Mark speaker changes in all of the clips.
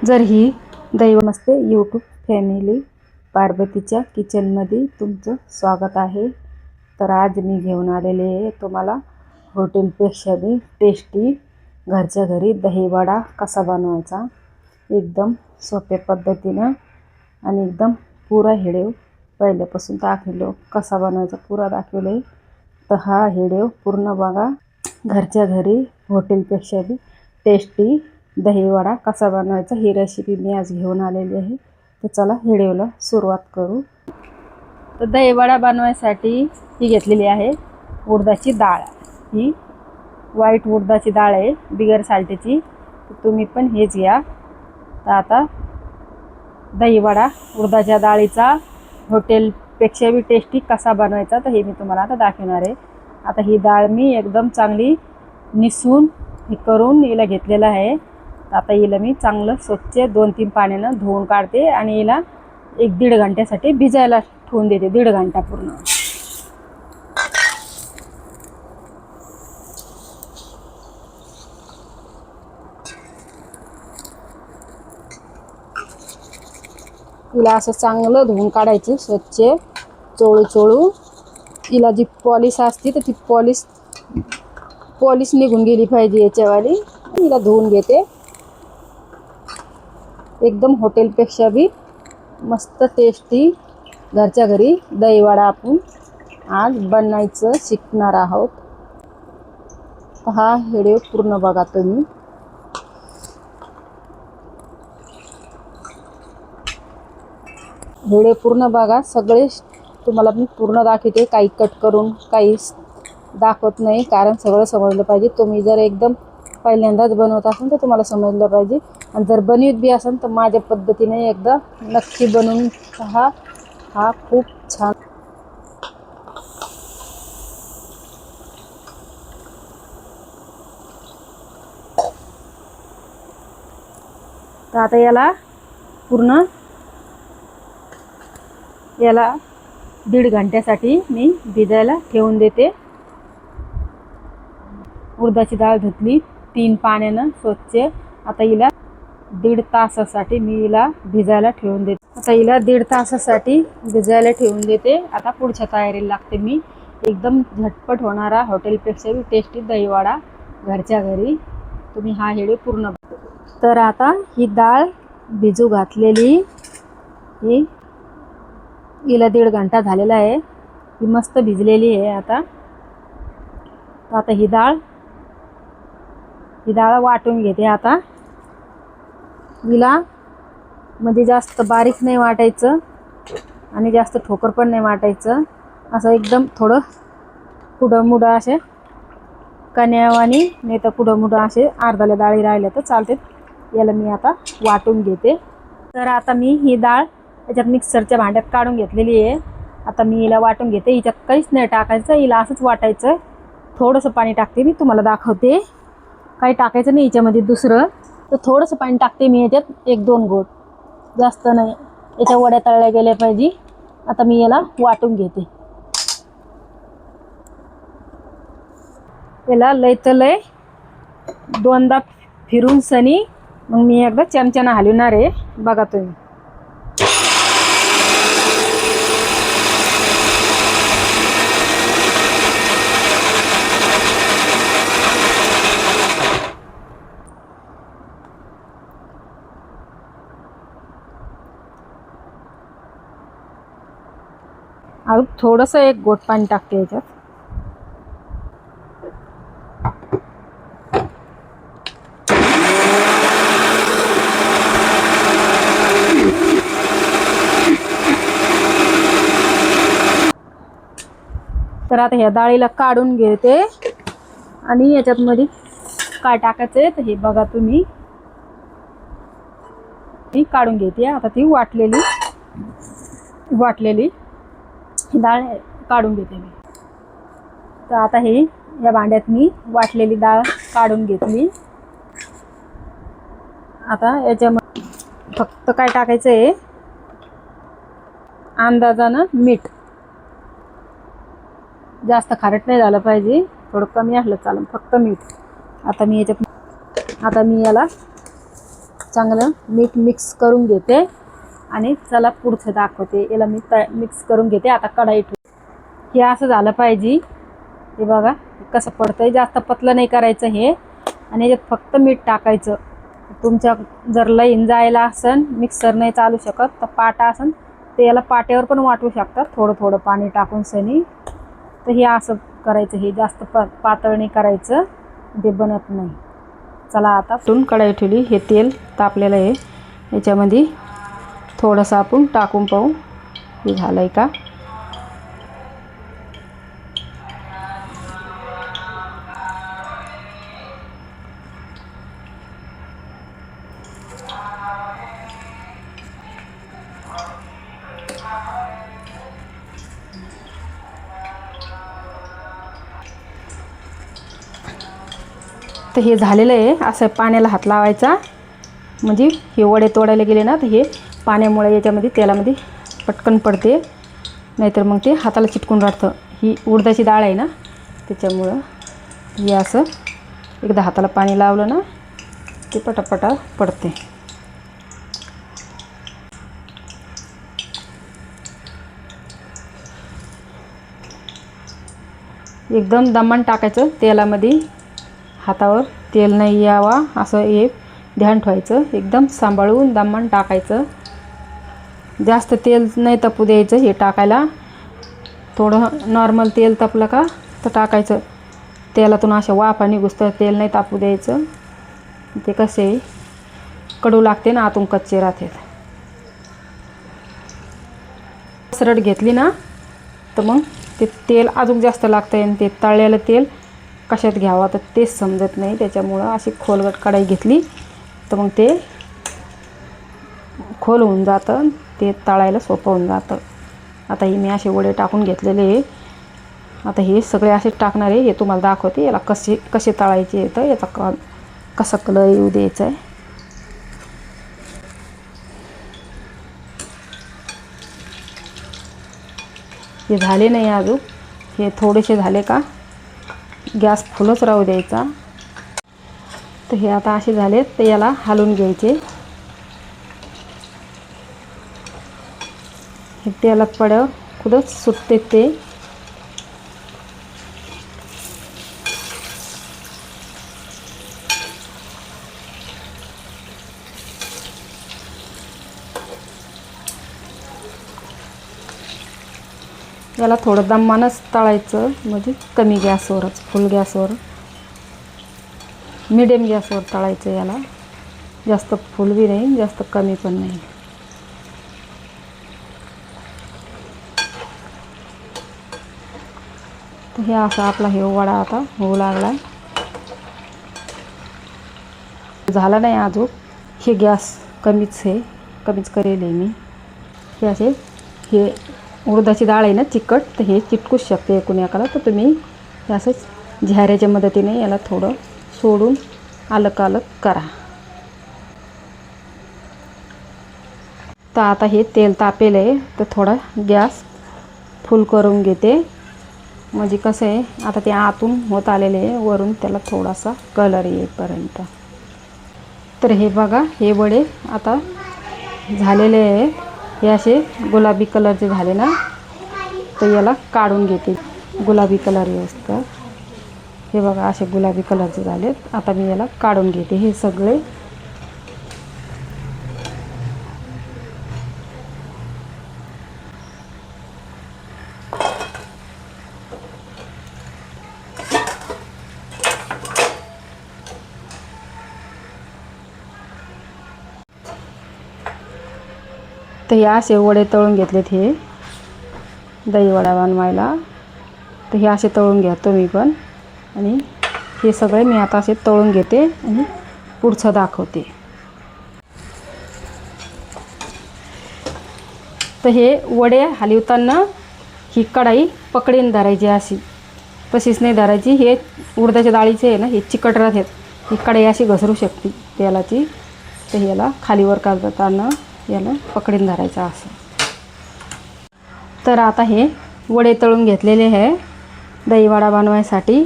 Speaker 1: जर ही दैवमस्ते YouTube family पार्वतीच्या किचनमध्ये तुमचं स्वागत आहे। तर आज मी घेऊन आलेले आहे तुम्हाला हॉटेलपेक्षा बी टेस्टी घरच्या घरी दहीवडा कसा बनवायचा, एकदम सोप्या पद्धतीने आणि एकदम पुरा व्हिडिओ पहिल्यापासून दाखवलो कसा बनवायचा पुरा दाखवले। तर हा व्हिडिओ पूर्ण बघा। घरच्या घरी हॉटेलपेक्षा बी टेस्टी दहीवडा कसा बनवायचा ही रेसिपी मी आज घेऊन आलेली आहे। तर चला व्हिडिओला सुरुवात करू। तर दहीवडा बनवायसाठी ही घेतलेली आहे उडदाची डाळ। ही व्हाईट उडदाची डाळ आहे बिगर साल्टीची, तुम्ही पण हेच घ्या। तर आता दहीवडा उडदाच्या डाळीचा हॉटेलपेक्षा बी टेस्टी कसा बनवायचा तर हे मी तुम्हाला आता दाखवणार आहे। आता ही डाळ मी एकदम चांगली निसून हे करून हिला घेतलेला आहे। आता हिला मी चांगलं स्वच्छ 2-3 पाण्याने धुवून काढते आणि हिला 1-1.5 घंट्यासाठी भिजायला ठेवून देते, 1.5 घंटा पूर्ण। हिला असं चांगलं धुवून काढायचं स्वच्छ चोळू हिला जी पॉलिश असते तर ती पॉलिश निघून गेली पाहिजे याच्यावाली। हिला धुवून घेते। एकदम हॉटेलपेक्षा भी मस्त टेस्टी घरच्या घरी दहीवडा आपण आज बनायचं शिकणार आहोत। हा व्हिडिओ पूर्ण बघा तुम्ही। व्हिडिओ पूर्ण बघा, सगळे तुम्हाला मी पूर्ण दाखवते, काही कट करून काही दाखवत नाही, कारण सगळं समजलं पाहिजे। तुम्ही जर एकदम पहिल्यांदाच बनवत असाल तर तुम्हाला समजलं पाहिजे, आणि जर बनवीत बी असाल तर माझ्या पद्धतीने एकदा नक्की बनवून पहा। हा खूप छान। तर आता याला पूर्ण 1.5 घंट्यासाठी मी भिजायला ठेवून देते। उडदाची डाळ धुतली 3 पाण्यानं स्वच्छ। आता हिला 1.5 तासासाठी मी हिला भिजायला ठेवून देते। आता हिला 1.5 तासासाठी भिजायला ठेवून देते। आता पुढच्या तयारीला लागते मी। एकदम झटपट होणारा हॉटेलपेक्षा बी टेस्टी दहीवडा घरच्या घरी, तुम्ही हा व्हिडिओ पूर्ण। तर आता ही डाळ भिजू घातलेली, ही हिला 1.5 घंटा झालेला आहे, ही मस्त भिजलेली आहे। आता ही डाळ वाटून घेते। आता हिला म्हणजे जास्त बारीक नाही वाटायचं आणि जास्त ठोकर पण नाही वाटायचं, असं एकदम थोडं कुडमुडं असे कण्यावानी, नाही तर कुडमुडं असे अर्धाल्या डाळी राहिल्या तर चालते। याला मी आता वाटून घेते। तर आता मी ही डाळ याच्यात मिक्सरच्या भांड्यात काढून घेतलेली आहे। आता मी हिला वाटून घेते। हिच्यात काहीच नाही टाकायचं, हिला असंच वाटायचं। थोडंसं पाणी टाकते, मी तुम्हाला दाखवते। काही टाकायचं नाही हिच्यामध्ये दुसरं, तर थोडंसं पाणी टाकते मी याच्यात, 1-2 घोट, जास्त नाही। याच्या वड्या तळल्या गेल्या पाहिजे। आता मी याला वाटून घेते। याला लय तर लय 2दा फिरून सनी मग मी एकदा चमच्यानं हलवणार आहे, बघा तुम्ही। अजून थोडंसं 1 घोट पाणी टाकते याच्यात। तर आता ह्या डाळीला काढून घेते आणि याच्यात मध्ये काय टाकायचं आहे तर हे बघा तुम्ही। ती काढून घेते। आता ती वाटलेली डाळ काढून घेते मी। तर आता हे या भांड्यात मी वाटलेली डाळ काढून घेतली। आता याच्यामध्ये फक्त काय टाकायचं आहे, अंदाजानं मीठ। जास्त खारट नाही झालं पाहिजे, थोडं कमी असलं चालेल, फक्त मीठ। आता मी याला चांगलं मीठ मिक्स करून घेते आणि चला पुढचं दाखवते. याला मी मिक्स करून घेते. आता कढई ठेवते. हे असं झालं पाहिजे. हे बघा कसं पडतंय. जास्त पतलं नाही करायचं हे. आणि याच्यात फक्त मीठ टाकायचं. तुमच्या जर लईन जायला असन, मिक्सर नाही चालू शकत तर पाटा असन ते याला पाट्यावर पण वाटू शकतात, थोडं थोडं पाणी टाकून सनी. तर हे असं करायचं. हे जास्त पातळ नाही करायचं, ते बनत नाही. चला आता कढई ठेवली. हे तेल तापलेलं आहे. याच्यामध्ये थोडंसं आपण टाकून पाहू हे झालंय का. तर हे झालेलं आहे. असं पाण्याला हात लावायचा, म्हणजे हे वडे तोडायला गेले ना तर हे पाण्यामुळे याच्यामध्ये तेलामध्ये पटकन पडते, नाहीतर मग ते हाताला चिटकून राहतं. ही उडदाची डाळ आहे ना त्याच्यामुळं हे असं एकदा हाताला पाणी लावलं ना ते पटापटा पडते. एकदम दमान टाकायचं तेलामध्ये. हातावर तेल नाही यावा असं हे ध्यान ठेवायचं. एकदम सांभाळून दमान टाकायचं. जास्त तेल नाही तापू द्यायचं हे टाकायला. थोडं नॉर्मल तेल तापलं का तर टाकायचं. तेलातून अशा वाफा निघुसतं तेल नाही तापू द्यायचं. ते कसे कडू लागते ना, आतून कच्चे राहते. सरट घेतली ना तर मग ते तेल अजून जास्त लागतं आणि ते तळलेलं तेल कशात घ्यावा तर तेच समजत नाही. त्याच्यामुळं अशी खोलगट कढई घेतली तर मग ते खोल होऊन जातं, ते तळायला सोपं होऊन जातं. आता हे मी असे वडे टाकून घेतलेले आहे. आता हे सगळे असे टाकणार आहे. हे तुम्हाला दाखवते याला कसे तळायचे येतं, याचा कसा कलर येऊ द्यायचा आहे. हे झाले नाही अजून. हे थोडेसे झाले का गॅस फुलच राहू द्यायचा. तर हे आता असे झाले तर याला हलवून घ्यायचे. हे तेलात पड्यावर खुदच सुटते ते. याला थोडं दमानच तळायचं, म्हणजे कमी गॅसवरच, फुल गॅसवर मिडियम गॅसवर तळायचं. याला जास्त फुल बी नाही जास्त कमी पण नाही. तर हे असा आपला हे वडा आता होऊ लागला. झाला नाही अजून. हे गॅस कमीच आहे, कमीच करेल आहे मी. हे असे हे उडदाची डाळ आहे ना चिकट, तर हे चिटकूच शकते एकूण एकाला. तर तुम्ही हे असंच झाऱ्याच्या मदतीने याला थोडं सोडून अलग अलग करा. तर आता हे तेल तापेल आहे तर थोडा गॅस फुल करून घेते. म्हणजे कसं आहे आता ते आतून होत आलेले आहे, वरून त्याला थोडासा कलर येईपर्यंत. तर हे बघा हे वडे आता झालेले आहे. हे असे गुलाबी कलरचे झाले ना तर याला काढून घेते. गुलाबी कलर असतं हे बघा, असे गुलाबी कलरचे झालेत. आता मी याला काढून घेते हे सगळे. तर हे असे वडे तळून घेतलेत. हे दही वडा बनवायला तर हे असे तळून घ्या तुम्ही पण. आणि हे सगळे मी आता असे तळून घेते आणि पुढचं दाखवते. तर हे वडे हलवताना ही कढाई पकडीन धरायची, अशी तशीच नाही धरायची. हे उडदाच्या डाळीचे आहे ना, हे चिकट राहतात. ही कढाई अशी घसरू शकते तेलाची. तर याला खालीवर करताना याला पकडीन धरायचं असं. तर आता हे वडे तळून घेतलेले आहे दही वडा बनवायसाठी.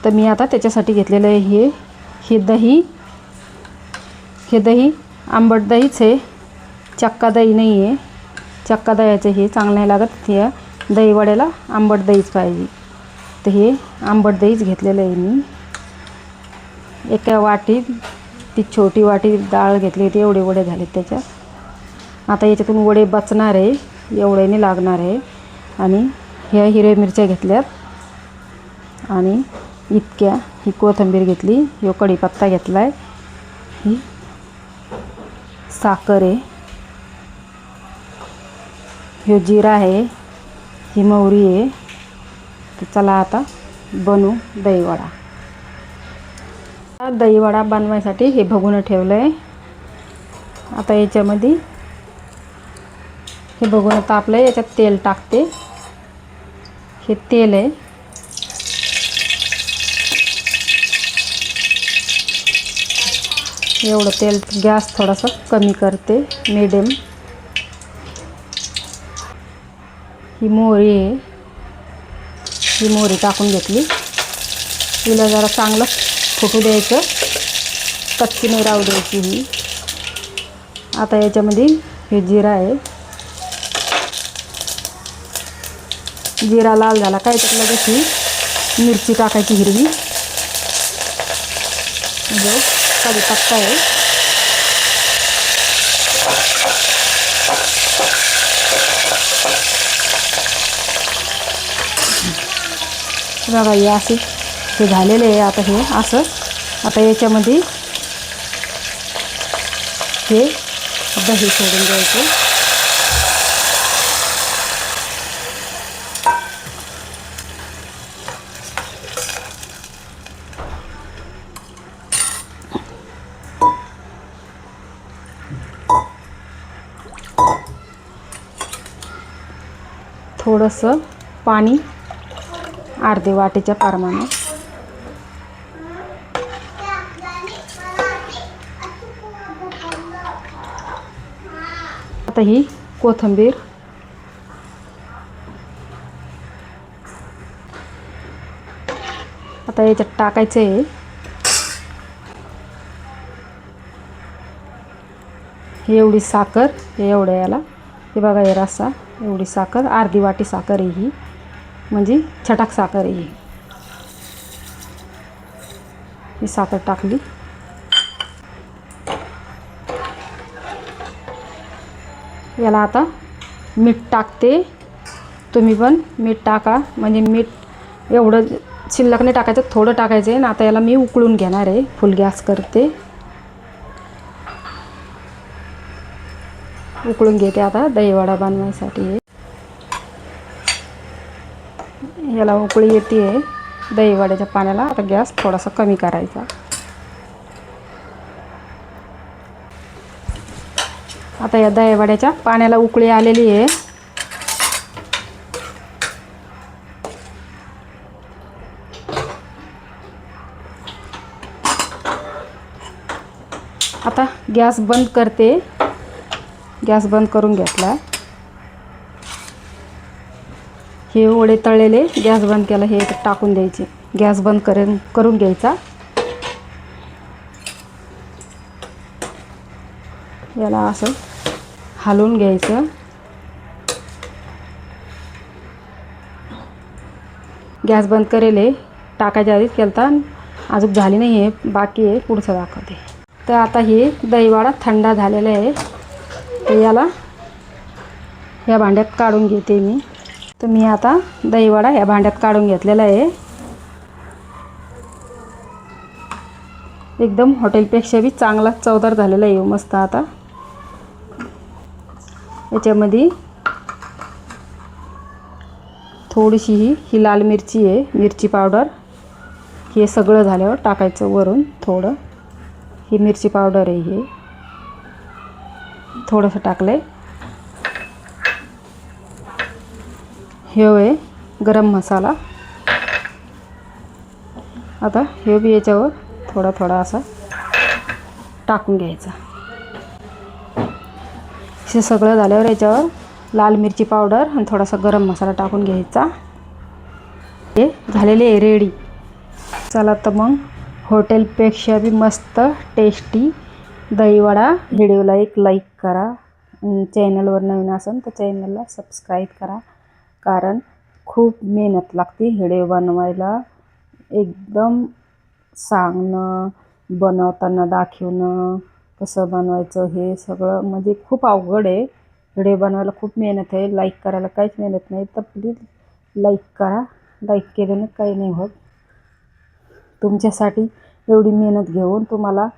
Speaker 1: तर मी आता त्याच्यासाठी घेतलेलं आहे हे दही आंबट दहीच आहे, चक्का दही नाही आहे. चक्का दह्याचं हे चांगलं नाही लागत. हे दहीवड्याला आंबट दहीच पाहिजे. तर हे आंबट दहीच घेतलेलं आहे मी. एका वाटीत ती छोटी वाटी डाळ घेतली होती, एवढे वडे झाले त्याच्यात. आता याच्यातून वडे बचणार आहे, एवढ्याने लागणार आहे. आणि ह्या हिरव्या मिरच्या घेतल्यात आणि इतक्या ही कोथिंबीर घेतली, ह्यो कढीपत्ता घेतला आहे, ही साखर आहे, ह्यो जिरा आहे, ही मोहरी आहे. तर चला आता बनवू दहीवडा. दहीवडा बनवायसाठी हे भगोणं ठेवलं आहे. आता याच्यामध्ये हे भगोणं तापलं आहे, याच्यात तेल टाकते. हे तेल आहे. एवढं तेल, गॅस थोडासा कमी करते, मीडियम. ही मोहरी आहे, ही मोहरी टाकून घेतली. हिला जरा चांगलं फुटू द्यायचं, कच्ची नाही राहू द्यायची ही. आता याच्यामध्ये हे जिरा आहे. जिरा लाल झाला काय तर लगेच ही मिरची टाकायची हिरवी. जो कढीपत्ता आहे, बघा हे असे हे झालेले आहे. आता हे असं, आता याच्यामध्ये हे दही सोडून द्यायचं. थोडंसं पाणी, अर्धे वाटीच्या प्रमाणात. आता ही कोथिंबीर, आता याच्यात टाकायचं आहे. ही एवढी साखर, हे एवढ्या याला, हे बघा हे रस्सा, एवढी साखर, अर्धी वाटी साखर आहे ही, म्हणजे छटाक साखर आहे ही साखर टाकली. याला आता मीठ टाकते. तुम्ही पण मीठ टाका, म्हणजे मीठ एवढं शिल्लक नाही टाकायचं, थोडं टाकायचं आहे. आणि आता याला मी उकळून घेणार आहे, फुल गॅस करते, उकळून घेते आता दहीवडा बनवायसाठी. याला उकळी येते आहे दहीवड्याच्या पाण्याला. आता गॅस थोडासा कमी करायचा. आता या दहीवड्याच्या पाण्याला उकळी आलेली आहे. आता गॅस बंद करते. गॅस बंद करून घेतला. हे वडे तळलेले गॅस बंद केला, हे टाकून द्यायचे. गॅस बंद करून घ्यायचा. याला असं हलवून घ्यायचं. गॅस बंद करेले टाकायच्या आधीच केलता, अजून झाली नाही आहे, बाकी आहे, पुढचं दाखवते. तर आता हे दहीवडा थंड झालेला आहे. तर याला या भांड्यात काढून घेते मी. तर मी आता दहीवडा या भांड्यात काढून घेतलेला आहे. एकदम हॉटेलपेक्षा बी चांगला चवदार झालेला आहे मस्त. आता याच्यामध्ये थोडीशी ही लाल मिरची आहे, मिरची पावडर. हे सगळं झाल्यावर टाकायचं वरून थोडं. ही मिरची पावडर आहे, हे थोडंसं टाकलं आहे. हे आहे गरम मसाला. आता हे बी याच्यावर थोडा थोडा असा टाकून घ्यायचा. हे सगळं झाल्यावर याच्यावर लाल मिरची पावडर आणि थोडासा गरम मसाला टाकून घ्यायचा. हे झालेले आहे रेडी. चला तर मग हॉटेलपेक्षा बी मस्त टेस्टी दहीवडा व्हिडिओला एक लाईक करा. चॅनलवर नवीन असेल तर चॅनलला सबस्क्राईब करा, कारण खूप मेहनत लागते व्हिडिओ बनवायला. एकदम सांगणं, बनवताना दाखवणं, कसं बनवायचं हे सगळं म्हणजे खूप अवघड आहे. व्हिडिओ बनवायला खूप मेहनत आहे. लाईक करायला काहीच मेहनत नाही, तर प्लीज लाईक करा. लाईक केल्याने काही नाही होत. तुमच्यासाठी एवढी मेहनत घेऊन तुम्हाला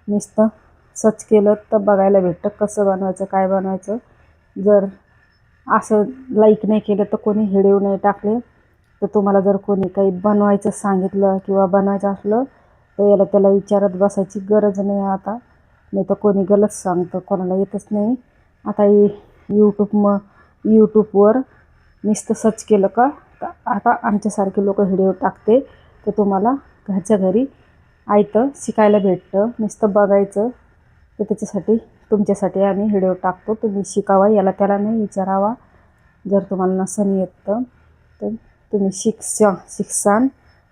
Speaker 1: नुसतं सर्च केलं तर बघायला भेटतं कसं बनवायचं, काय बनवायचं. जर असं लाईक नाही केलं तर कोणी व्हिडिओ नाही टाकले तर तुम्हाला जर कोणी काही बनवायचं सांगितलं किंवा बनवायचं असलं तर याला त्याला विचारत बसायची गरज नाही आता. नाही तर कोणी गलत सांगतं, कोणाला येतच नाही. आता यूट्यूबवर नुसतं सर्च केलं का तर आता आमच्यासारखे लोक व्हिडिओ टाकते, तर तुम्हाला घरच्या घरी आयतं शिकायला भेटतं. नुसतं बघायचं. तर त्याच्यासाठी तुमच्यासाठी आम्ही व्हिडिओ टाकतो. तुम्ही शिकावा, याला त्याला नाही विचारावा. जर तुम्हाला नसन येत तर तुम्ही शिकसान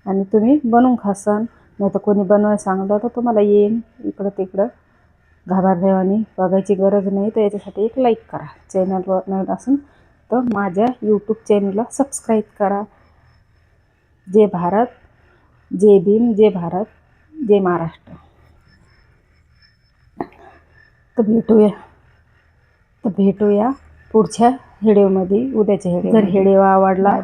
Speaker 1: आणि तुम्ही बनवून खासान. नाही तर कोणी बनवायला सांगलं तर तुम्हाला येईन. इकडं तिकडं घाबरल्यावानी बघायची गरज नाही. तर याच्यासाठी एक लाईक करा. चॅनलवर नवीन असेल तर माझ्या यूट्यूब चॅनलला सबस्क्राईब करा. जय भारत, जय भीम, जय भारत, जय महाराष्ट्र. तर भेटूया पुढच्या व्हिडिओमध्ये, उद्याच्या व्हिडिओ. जर व्हिडिओ आवडला